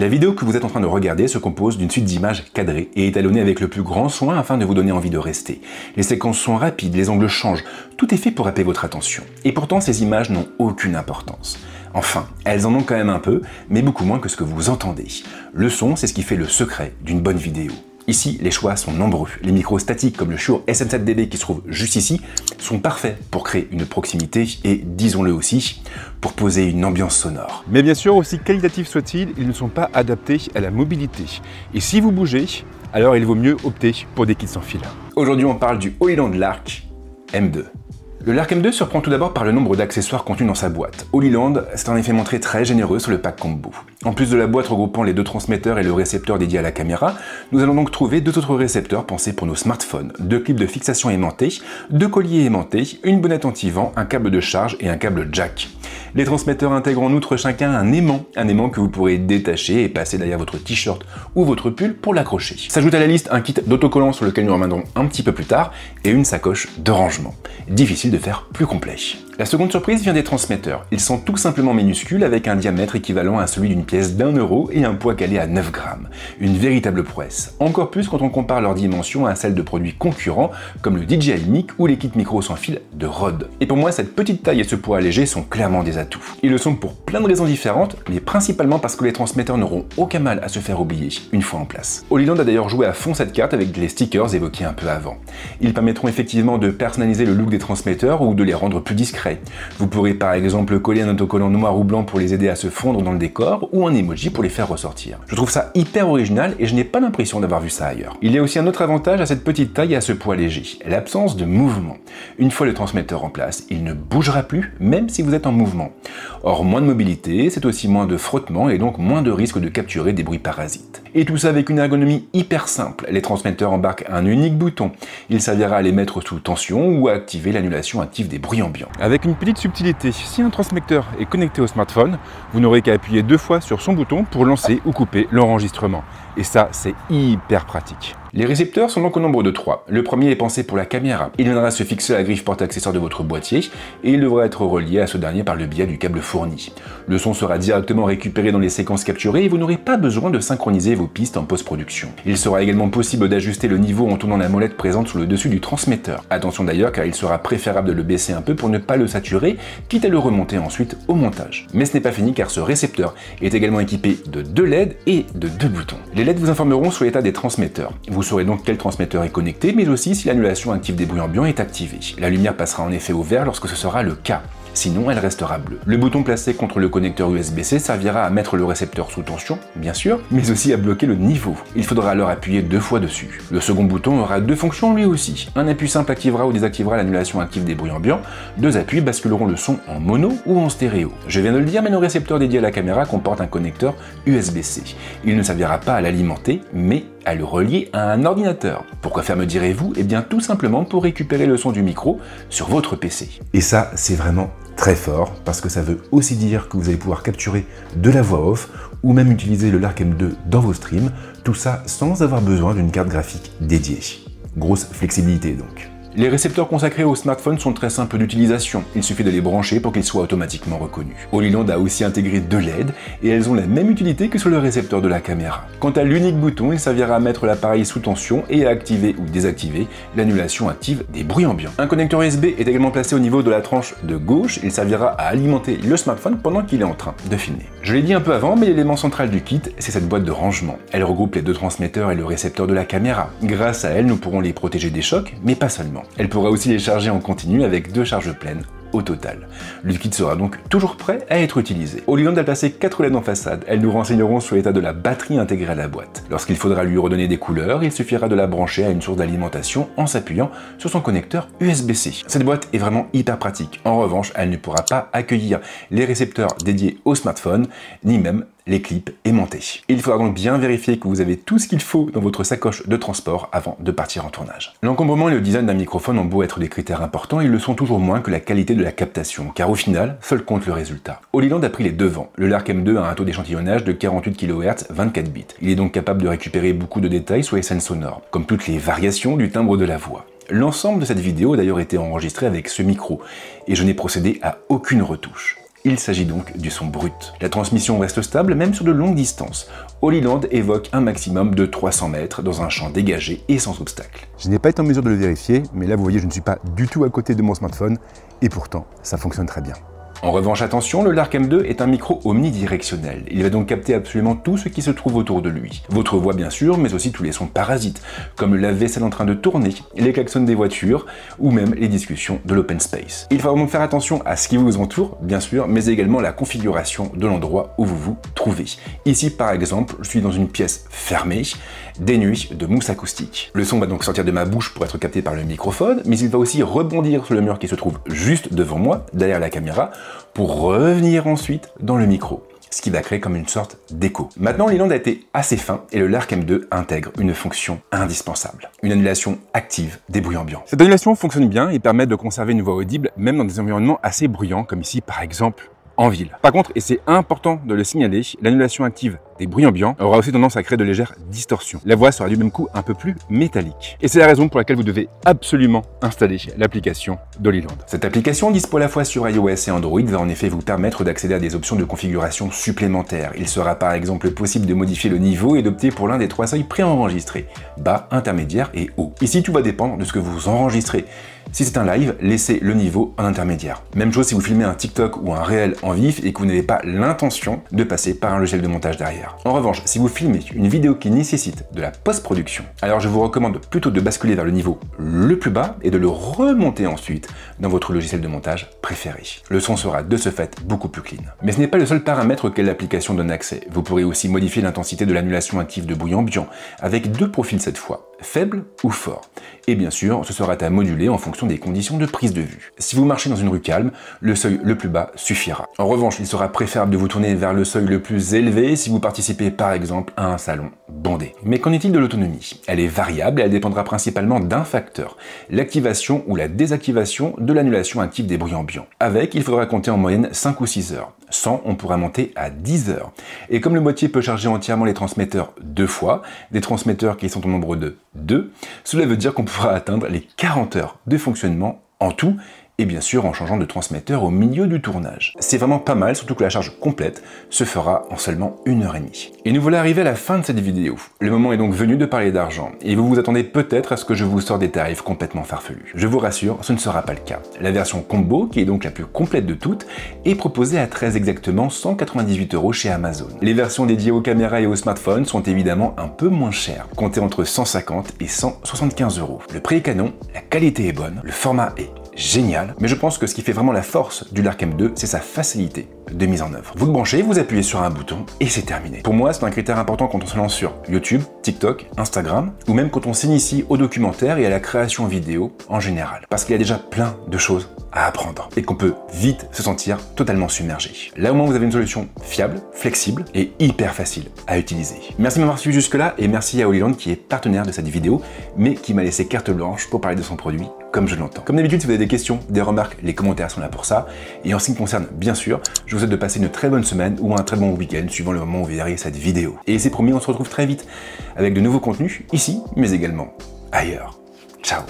La vidéo que vous êtes en train de regarder se compose d'une suite d'images cadrées et étalonnées avec le plus grand soin afin de vous donner envie de rester. Les séquences sont rapides, les angles changent, tout est fait pour happer votre attention. Et pourtant ces images n'ont aucune importance. Enfin, elles en ont quand même un peu, mais beaucoup moins que ce que vous entendez. Le son, c'est ce qui fait le secret d'une bonne vidéo. Ici, les choix sont nombreux. Les micros statiques comme le Shure SM7DB qui se trouve juste ici sont parfaits pour créer une proximité et, disons-le aussi, pour poser une ambiance sonore. Mais bien sûr, aussi qualitatifs soient-ils, ils ne sont pas adaptés à la mobilité. Et si vous bougez, alors il vaut mieux opter pour des kits sans fil. Aujourd'hui, on parle du Holyland Lark M2. Le Lark M2 surprend tout d'abord par le nombre d'accessoires contenus dans sa boîte. Holyland s'est en effet montré très généreux sur le pack combo. En plus de la boîte regroupant les deux transmetteurs et le récepteur dédié à la caméra, nous allons donc trouver deux autres récepteurs pensés pour nos smartphones, deux clips de fixation aimantés, deux colliers aimantés, une bonnette anti-vent, un câble de charge et un câble jack. Les transmetteurs intègrent en outre chacun un aimant que vous pourrez détacher et passer derrière votre t-shirt ou votre pull pour l'accrocher. S'ajoute à la liste un kit d'autocollant sur lequel nous reviendrons un petit peu plus tard et une sacoche de rangement. Difficile de faire plus complet. La seconde surprise vient des transmetteurs. Ils sont tout simplement minuscules avec un diamètre équivalent à celui d'une pièce d'1 € et un poids calé à 9 grammes. Une véritable prouesse. Encore plus quand on compare leurs dimensions à celles de produits concurrents comme le DJI Mic ou les kits micro sans fil de Rode. Et pour moi, cette petite taille et ce poids léger sont clairement des atouts. Ils le sont pour plein de raisons différentes, mais principalement parce que les transmetteurs n'auront aucun mal à se faire oublier une fois en place. Holyland a d'ailleurs joué à fond cette carte avec les stickers évoqués un peu avant. Ils permettront effectivement de personnaliser le look des transmetteurs ou de les rendre plus discrets. Vous pourrez par exemple coller un autocollant noir ou blanc pour les aider à se fondre dans le décor ou un emoji pour les faire ressortir. Je trouve ça hyper original et je n'ai pas l'impression d'avoir vu ça ailleurs. Il y a aussi un autre avantage à cette petite taille et à ce poids léger, l'absence de mouvement. Une fois le transmetteur en place, il ne bougera plus même si vous êtes en mouvement. Or, moins de mobilité, c'est aussi moins de frottement et donc moins de risque de capturer des bruits parasites. Et tout ça avec une ergonomie hyper simple. Les transmetteurs embarquent un unique bouton. Il servira à les mettre sous tension ou à activer l'annulation active des bruits ambiants. Avec une petite subtilité, si un transmetteur est connecté au smartphone, vous n'aurez qu'à appuyer 2 fois sur son bouton pour lancer ou couper l'enregistrement. Et ça, c'est hyper pratique. Les récepteurs sont donc au nombre de 3. Le premier est pensé pour la caméra. Il viendra se fixer à la griffe porte-accessoires de votre boîtier et il devra être relié à ce dernier par le biais du câble fourni. Le son sera directement récupéré dans les séquences capturées et vous n'aurez pas besoin de synchroniser vos pistes en post-production. Il sera également possible d'ajuster le niveau en tournant la molette présente sur le dessus du transmetteur. Attention d'ailleurs car il sera préférable de le baisser un peu pour ne pas le saturer, quitte à le remonter ensuite au montage. Mais ce n'est pas fini car ce récepteur est également équipé de 2 LED et de 2 boutons. Les LED vous informeront sur l'état des transmetteurs. Vous saurez donc quel transmetteur est connecté, mais aussi si l'annulation active des bruits ambiants est activée. La lumière passera en effet au vert lorsque ce sera le cas. Sinon, elle restera bleue. Le bouton placé contre le connecteur USB-C servira à mettre le récepteur sous tension, bien sûr, mais aussi à bloquer le niveau. Il faudra alors appuyer 2 fois dessus. Le second bouton aura 2 fonctions lui aussi. Un appui simple activera ou désactivera l'annulation active des bruits ambiants. 2 appuis basculeront le son en mono ou en stéréo. Je viens de le dire, mais nos récepteurs dédiés à la caméra comportent un connecteur USB-C. Il ne servira pas à l'alimenter, mais à le relier à un ordinateur. Pourquoi faire me direz-vous? Eh bien tout simplement pour récupérer le son du micro sur votre PC. Et ça, c'est vraiment très fort, parce que ça veut aussi dire que vous allez pouvoir capturer de la voix off, ou même utiliser le Lark M2 dans vos streams, tout ça sans avoir besoin d'une carte graphique dédiée. Grosse flexibilité donc. Les récepteurs consacrés aux smartphones sont très simples d'utilisation, il suffit de les brancher pour qu'ils soient automatiquement reconnus. Holyland a aussi intégré 2 LED et elles ont la même utilité que sur le récepteur de la caméra. Quant à l'unique bouton, il servira à mettre l'appareil sous tension et à activer ou désactiver l'annulation active des bruits ambiants. Un connecteur USB est également placé au niveau de la tranche de gauche, il servira à alimenter le smartphone pendant qu'il est en train de filmer. Je l'ai dit un peu avant, mais l'élément central du kit, c'est cette boîte de rangement. Elle regroupe les 2 transmetteurs et le récepteur de la caméra. Grâce à elle, nous pourrons les protéger des chocs, mais pas seulement. Elle pourra aussi les charger en continu avec 2 charges pleines au total. Le kit sera donc toujours prêt à être utilisé. Holyland a placé 4 LED en façade. Elles nous renseigneront sur l'état de la batterie intégrée à la boîte. Lorsqu'il faudra lui redonner des couleurs, il suffira de la brancher à une source d'alimentation en s'appuyant sur son connecteur USB-C. Cette boîte est vraiment hyper pratique. En revanche, elle ne pourra pas accueillir les récepteurs dédiés au smartphone, ni même les clips aimantés. Il faudra donc bien vérifier que vous avez tout ce qu'il faut dans votre sacoche de transport avant de partir en tournage. L'encombrement et le design d'un microphone ont beau être des critères importants, ils le sont toujours moins que la qualité de la captation, car au final, seul compte le résultat. Holyland a pris les devants. Le Lark M2 a un taux d'échantillonnage de 48 kHz 24 bits. Il est donc capable de récupérer beaucoup de détails sur les scènes sonores, comme toutes les variations du timbre de la voix. L'ensemble de cette vidéo a d'ailleurs été enregistré avec ce micro, et je n'ai procédé à aucune retouche. Il s'agit donc du son brut. La transmission reste stable même sur de longues distances. Holyland évoque un maximum de 300 mètres dans un champ dégagé et sans obstacle. Je n'ai pas été en mesure de le vérifier, mais là vous voyez je ne suis pas du tout à côté de mon smartphone et pourtant ça fonctionne très bien. En revanche, attention, le Lark M2 est un micro omnidirectionnel. Il va donc capter absolument tout ce qui se trouve autour de lui. Votre voix bien sûr, mais aussi tous les sons parasites, comme le lave-vaisselle en train de tourner, les klaxons des voitures, ou même les discussions de l'open space. Il faut donc faire attention à ce qui vous entoure, bien sûr, mais également la configuration de l'endroit où vous vous trouvez. Ici, par exemple, je suis dans une pièce fermée, dénuée de mousse acoustique. Le son va donc sortir de ma bouche pour être capté par le microphone, mais il va aussi rebondir sur le mur qui se trouve juste devant moi, derrière la caméra, pour revenir ensuite dans le micro, ce qui va créer comme une sorte d'écho. Maintenant, Holyland a été assez fin et le Lark M2 intègre une fonction indispensable, une annulation active des bruits ambiants. Cette annulation fonctionne bien et permet de conserver une voix audible même dans des environnements assez bruyants, comme ici par exemple en ville. Par contre, et c'est important de le signaler, l'annulation active des bruits ambiants aura aussi tendance à créer de légères distorsions. La voix sera du même coup un peu plus métallique. Et c'est la raison pour laquelle vous devez absolument installer l'application d'Holyland. Cette application, dispo à la fois sur iOS et Android, va en effet vous permettre d'accéder à des options de configuration supplémentaires. Il sera par exemple possible de modifier le niveau et d'opter pour l'un des 3 seuils préenregistrés, bas, intermédiaire et haut. Ici, tout va dépendre de ce que vous enregistrez. Si c'est un live, laissez le niveau en intermédiaire. Même chose si vous filmez un TikTok ou un réel en vif et que vous n'avez pas l'intention de passer par un logiciel de montage derrière. En revanche, si vous filmez une vidéo qui nécessite de la post-production, alors je vous recommande plutôt de basculer vers le niveau le plus bas et de le remonter ensuite dans votre logiciel de montage préféré. Le son sera de ce fait beaucoup plus clean. Mais ce n'est pas le seul paramètre auquel l'application donne accès. Vous pourrez aussi modifier l'intensité de l'annulation active de bruit ambiant, avec 2 profils cette fois, faible ou fort. Et bien sûr, ce sera à moduler en fonction des conditions de prise de vue. Si vous marchez dans une rue calme, le seuil le plus bas suffira. En revanche, il sera préférable de vous tourner vers le seuil le plus élevé si vous participez par exemple à un salon bondé. Mais qu'en est-il de l'autonomie? Elle est variable et elle dépendra principalement d'un facteur, l'activation ou la désactivation de l'annulation active des bruits ambiants. Avec, il faudra compter en moyenne 5 ou 6 heures. Sans, on pourra monter à 10 heures. Et comme le boîtier peut charger entièrement les transmetteurs 2 fois, des transmetteurs qui sont au nombre de 2, cela veut dire qu'on pourra atteindre les 40 heures de fonctionnement en tout, et bien sûr en changeant de transmetteur au milieu du tournage. C'est vraiment pas mal, surtout que la charge complète se fera en seulement 1h30. Et nous voilà arrivés à la fin de cette vidéo. Le moment est donc venu de parler d'argent, et vous vous attendez peut-être à ce que je vous sorte des tarifs complètement farfelus. Je vous rassure, ce ne sera pas le cas. La version combo, qui est donc la plus complète de toutes, est proposée à très exactement 198 € chez Amazon. Les versions dédiées aux caméras et aux smartphones sont évidemment un peu moins chères, comptées entre 150 et 175 €. Le prix est canon, la qualité est bonne, le format est génial, mais je pense que ce qui fait vraiment la force du Lark M2, c'est sa facilité de mise en œuvre. Vous le branchez, vous appuyez sur un bouton et c'est terminé. Pour moi, c'est un critère important quand on se lance sur YouTube, TikTok, Instagram, ou même quand on s'initie au documentaire et à la création vidéo en général. Parce qu'il y a déjà plein de choses à apprendre et qu'on peut vite se sentir totalement submergé. Là au moins vous avez une solution fiable, flexible et hyper facile à utiliser. Merci de m'avoir suivi jusque là et merci à Holyland qui est partenaire de cette vidéo mais qui m'a laissé carte blanche pour parler de son produit comme je l'entends. Comme d'habitude, si vous avez des questions, des remarques, les commentaires sont là pour ça. Et en ce qui me concerne, bien sûr, je vous souhaite de passer une très bonne semaine ou un très bon week-end suivant le moment où vous verrez cette vidéo. Et c'est promis, on se retrouve très vite avec de nouveaux contenus ici, mais également ailleurs. Ciao.